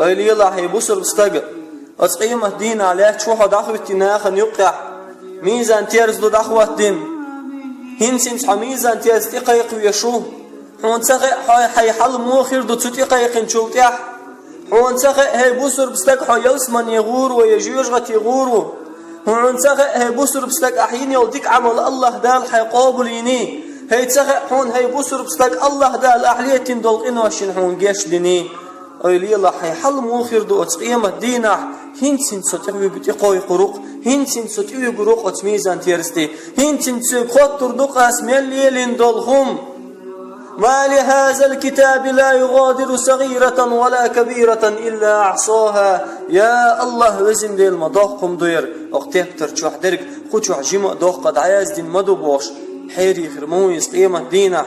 أيلي الله هي بصر بستجا أتقيم الدين عليه شو حد أخوتنا خن يقع ميزان تيرز ضد أخوة الدين هنسنس ميزان تيرز تقيق ويشوه هون سخ حي حل موخر ضد تقيق نشوتيح هون سخ هي بصر بستج حيوس من يغور ويجوج غت يغور هون سخ هي بصر بستج أحين يوديك عمل الله دال حيقابل يني هي سخ هون هي بصر بستج الله دال أحلية دول إنه عشان هون جيش لني أيلي الله حي حل موخر ضد قيمة دينه هنسن ستوي بتقوي قروق هنسن ستوي قروق أتميزان تيرستي هنسن سخط تردق أسمال ليلين دولهم ما لهذا الكتاب لا يغادر صغيرة ولا كبيرة إلا أحصاها يا الله وزن ديل مضاقكم دير أختيك ترجوح درك خجوح جمع دوق قد عايز دين مدو بوش حيري خرمويس قيمة دينه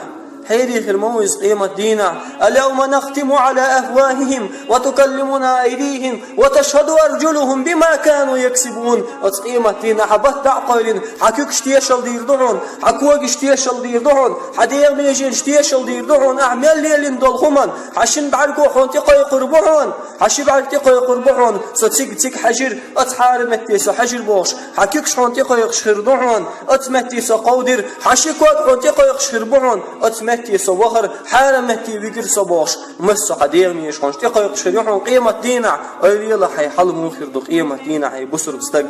حيري خرمويس قيمة دينه اليوم نختم على أفواههم وتكلمنا أيديهم وتشهد أرجلهم بما كانوا يكسبون قيمة دينه حبت عقلين حكوك اشتيشل ديردهون حكوك اشتيشل ديردهون حدير ميجين اشتيشل ديردهون أعمال ليلين دولخمان حشن بعركو حون تقاي قربهون حشي بعرك تقاي قربهون ستسيق حجر أتحار متيس حجر بوش حكوك شون تقاي خشردهون أتمتيس قودر حشي كوك حون تقاي خشربهون أتمتيس صباخر حارمتي بيجر صباش مس حدير ميش خنش تقاي خشريحون قيمة دينه أيلي الله حي حل موخر دو قيمة دينه حي بصر بستج